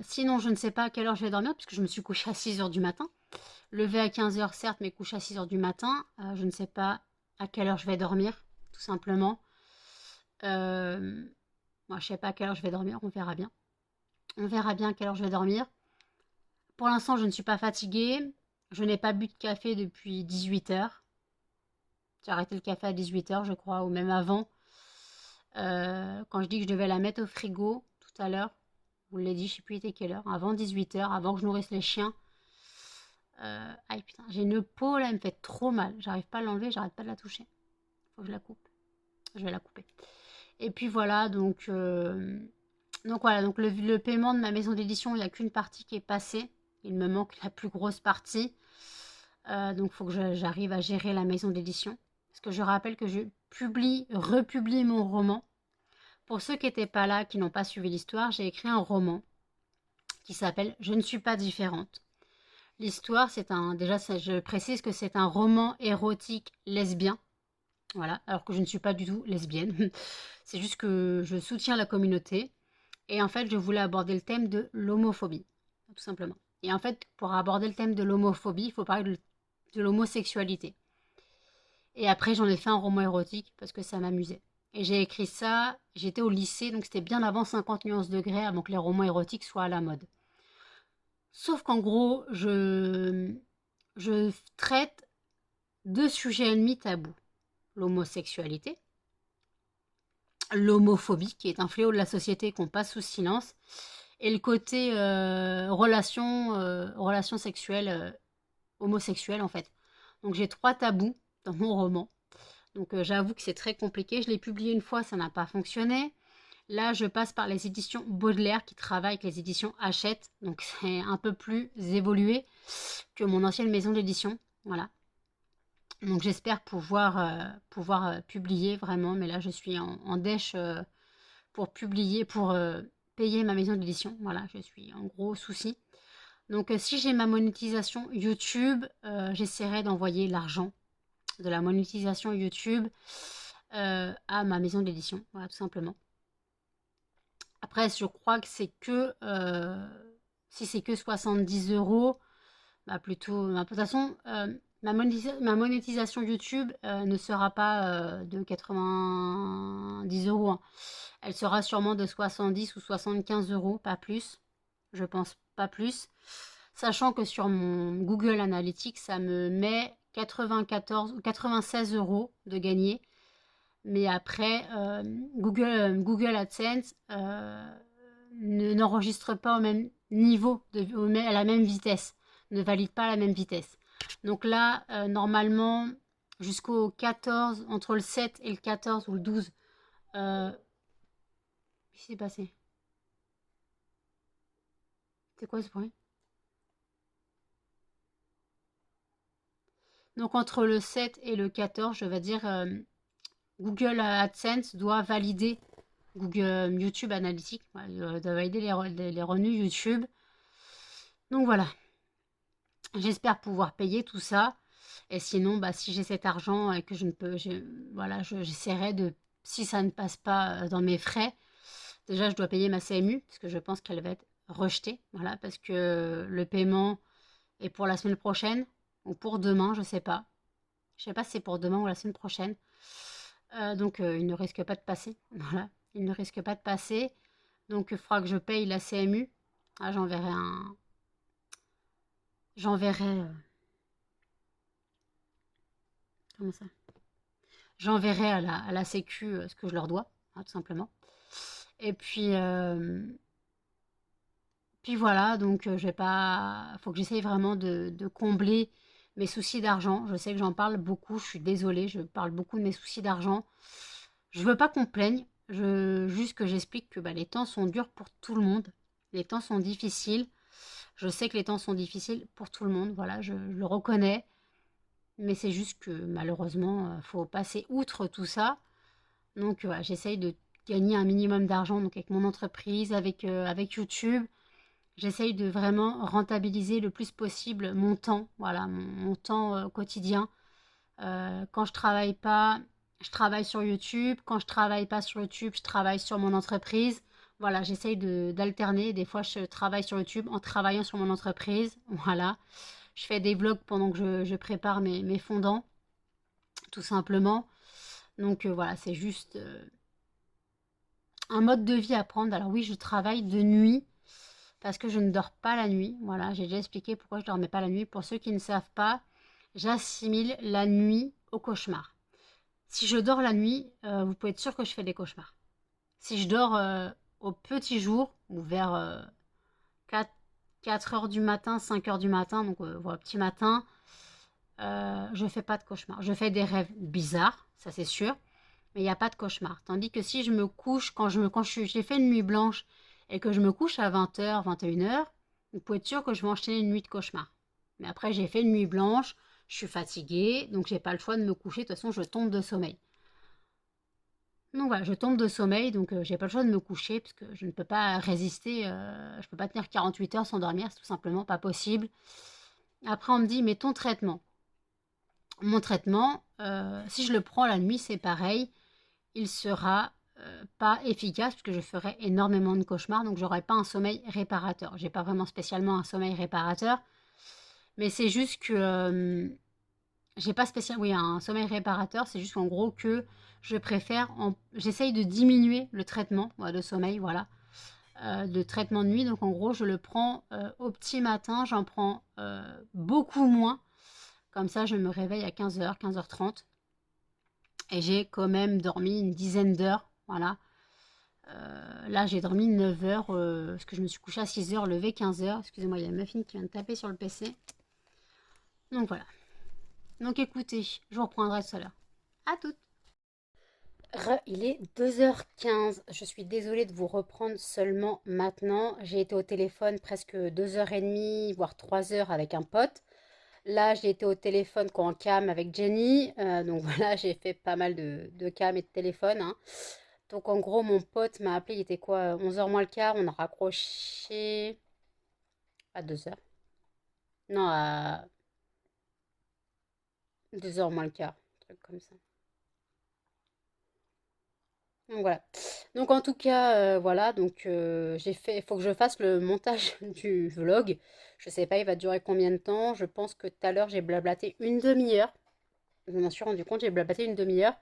Sinon, je ne sais pas à quelle heure je vais dormir puisque je me suis couchée à 6 heures du matin. Levé à 15 heures, certes, mais couchée à 6 heures du matin. Je ne sais pas à quelle heure je vais dormir, tout simplement. Moi, je sais pas à quelle heure je vais dormir. On verra bien. On verra bien à quelle heure je vais dormir. Pour l'instant, je ne suis pas fatiguée. Je n'ai pas bu de café depuis 18 heures. J'ai arrêté le café à 18 heures, je crois, ou même avant. Quand je dis que je devais la mettre au frigo tout à l'heure, vous l'avez dit, je ne sais plus il était quelle heure, avant 18 heures, avant que je nourrisse les chiens. Aïe putain, j'ai une peau là, elle me fait trop mal. J'arrive pas à l'enlever, j'arrête pas de la toucher. Faut que je la coupe. Je vais la couper. Et puis voilà, donc voilà, donc le paiement de ma maison d'édition, il n'y a qu'une partie qui est passée. Il me manque la plus grosse partie. Donc il faut que j'arrive à gérer la maison d'édition. Parce que je rappelle que je republie mon roman. Pour ceux qui n'étaient pas là, qui n'ont pas suivi l'histoire, j'ai écrit un roman qui s'appelle Je ne suis pas différente. L'histoire, déjà, je précise que c'est un roman érotique lesbien. Voilà, alors que je ne suis pas du tout lesbienne. C'est juste que je soutiens la communauté. Et en fait, je voulais aborder le thème de l'homophobie, tout simplement. Et en fait, pour aborder le thème de l'homophobie, il faut parler de l'homosexualité. Et après, j'en ai fait un roman érotique parce que ça m'amusait. Et j'ai écrit ça, j'étais au lycée, donc c'était bien avant 50 nuances degrés, avant que les romans érotiques soient à la mode. Sauf qu'en gros, je traite deux sujets ennemis tabous. L'homosexualité, l'homophobie, qui est un fléau de la société qu'on passe sous silence, et le côté relation sexuelle, homosexuelle en fait. Donc j'ai trois tabous dans mon roman. Donc j'avoue que c'est très compliqué. Je l'ai publié une fois, ça n'a pas fonctionné. Là, je passe par les éditions Baudelaire qui travaillent avec les éditions Hachette. Donc c'est un peu plus évolué que mon ancienne maison d'édition. Voilà. Donc j'espère pouvoir publier vraiment. Mais là, je suis en dèche pour publier, pour payer ma maison d'édition. Voilà, je suis en gros souci. Donc si j'ai ma monétisation YouTube, j'essaierai d'envoyer l'argent de la monétisation YouTube à ma maison d'édition, voilà, tout simplement. Après, je crois que c'est que, si c'est que 70 euros, bah plutôt, de toute façon, ma monétisation YouTube ne sera pas de 90 euros, hein. Elle sera sûrement de 70 ou 75 euros, pas plus. Je pense pas plus. Sachant que sur mon Google Analytics, ça me met 94 ou 96 euros de gagner. Mais après, Google AdSense n'enregistre pas au même niveau, à la même vitesse, ne valide pas à la même vitesse. Donc là, normalement, jusqu'au 14, entre le 7 et le 14 ou le 12, qu'est-ce qui s'est passé? C'est quoi ce bruit? Donc entre le 7 et le 14, je vais dire, Google AdSense doit valider Google YouTube Analytics, doit valider les revenus YouTube. Donc voilà, j'espère pouvoir payer tout ça. Et sinon, bah, si j'ai cet argent et que je ne peux, voilà, j'essaierai de, si ça ne passe pas dans mes frais, déjà je dois payer ma CMU parce que je pense qu'elle va être rejetée, voilà, parce que le paiement est pour la semaine prochaine ou pour demain, je sais pas. Je sais pas si c'est pour demain ou la semaine prochaine. Donc il ne risque pas de passer. Voilà, il ne risque pas de passer. Donc il faudra que je paye la CMU. Ah, j'enverrai un. J'enverrai. Comment ça? J'enverrai à la Sécu ce que je leur dois, hein, tout simplement. Et puis voilà, donc je vais pas. Faut que j'essaye vraiment de combler mes soucis d'argent. Je sais que j'en parle beaucoup, je suis désolée, je parle beaucoup de mes soucis d'argent. Je veux pas qu'on plaigne, juste que j'explique que bah, les temps sont durs pour tout le monde. Les temps sont difficiles. Je sais que les temps sont difficiles pour tout le monde, voilà, je le reconnais. Mais c'est juste que malheureusement, faut passer outre tout ça. Donc voilà, j'essaye de gagner un minimum d'argent donc avec mon entreprise, avec YouTube. J'essaye de vraiment rentabiliser le plus possible mon temps, voilà, mon temps quotidien. Quand je travaille pas, je travaille sur YouTube. Quand je travaille pas sur YouTube, je travaille sur mon entreprise. Voilà, j'essaye d'alterner. Des fois, je travaille sur YouTube en travaillant sur mon entreprise. Voilà. Je fais des vlogs pendant que je prépare mes fondants, tout simplement. Donc voilà, c'est juste un mode de vie à prendre. Alors oui, je travaille de nuit parce que je ne dors pas la nuit. Voilà, j'ai déjà expliqué pourquoi je ne dormais pas la nuit. Pour ceux qui ne savent pas, j'assimile la nuit au cauchemar. Si je dors la nuit, vous pouvez être sûr que je fais des cauchemars. Si je dors au petit jour, ou vers 4 heures du matin, 5 heures du matin, donc voilà, petit matin, je fais pas de cauchemar. Je fais des rêves bizarres, ça c'est sûr, mais il n'y a pas de cauchemar. Tandis que si je me couche, j'ai fait une nuit blanche et que je me couche à 20 h, 21 h, vous pouvez être sûr que je vais enchaîner une nuit de cauchemar. Mais après, j'ai fait une nuit blanche, je suis fatiguée, donc j'ai pas le choix de me coucher. De toute façon, je tombe de sommeil. Donc voilà, je tombe de sommeil, donc j'ai pas le choix de me coucher parce que je ne peux pas résister, je peux pas tenir 48 heures sans dormir, c'est tout simplement pas possible. Après, on me dit, mais ton traitement. Mon traitement, si je le prends la nuit, c'est pareil. Il sera pas efficace puisque je ferai énormément de cauchemars, donc j'aurai pas un sommeil réparateur. J'ai pas vraiment spécialement un sommeil réparateur, mais c'est juste que j'ai pas spécial, oui, un sommeil réparateur, c'est juste qu'en gros que je préfère, j'essaye de diminuer le traitement de sommeil, voilà, de traitement de nuit. Donc en gros, je le prends au petit matin, j'en prends beaucoup moins. Comme ça, je me réveille à 15h, 15h30. Et j'ai quand même dormi une dizaine d'heures, voilà. Là, j'ai dormi 9 heures, parce que je me suis couchée à 6 heures, levé 15 heures. Excusez-moi, il y a Muffin qui vient de taper sur le PC. Donc voilà. Donc écoutez, je vous reprendrai tout à l'heure. À toutes. Il est 2h15. Je suis désolée de vous reprendre seulement maintenant. J'ai été au téléphone presque 2h30, voire 3 heures avec un pote. Là, j'ai été au téléphone en cam avec Jenny. Donc voilà, j'ai fait pas mal de cam et de téléphone, hein. Donc en gros, mon pote m'a appelé, il était quoi, 11h moins le quart. On a raccroché à 2h. Non, à 2h moins le quart. Un truc comme ça. Donc voilà. Donc en tout cas, voilà, donc il faut que je fasse le montage du vlog. Je sais pas, il va durer combien de temps. Je pense que tout à l'heure, j'ai blablaté une demi-heure. Je m'en suis rendu compte, j'ai blablaté une demi-heure.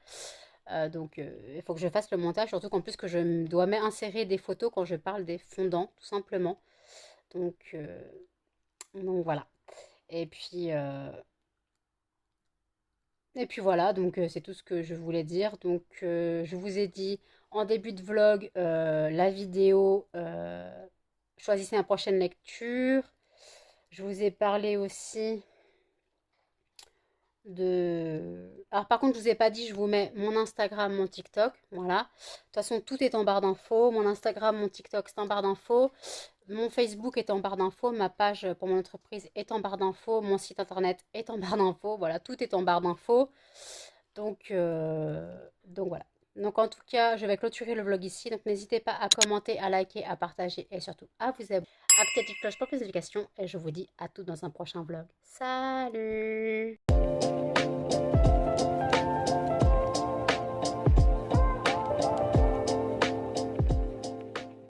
Donc il faut que je fasse le montage, surtout qu'en plus que dois insérer des photos quand je parle des fondants, tout simplement. Donc, euh, donc voilà. Et puis, euh, Et puis voilà, donc c'est tout ce que je voulais dire. Donc je vous ai dit en début de vlog la vidéo, choisissez la prochaine lecture. Je vous ai parlé aussi Alors par contre, je vous ai pas dit, je vous mets mon Instagram, mon TikTok. Voilà. De toute façon, tout est en barre d'infos. Mon Instagram, mon TikTok, c'est en barre d'infos. Mon Facebook est en barre d'infos. Ma page pour mon entreprise est en barre d'infos. Mon site internet est en barre d'infos. Voilà, tout est en barre d'infos. Donc voilà. Donc en tout cas, je vais clôturer le vlog ici. Donc n'hésitez pas à commenter, à liker, à partager et surtout à vous abonner. Activez la petite cloche pour plus de notifications. Et je vous dis à tous dans un prochain vlog. Salut!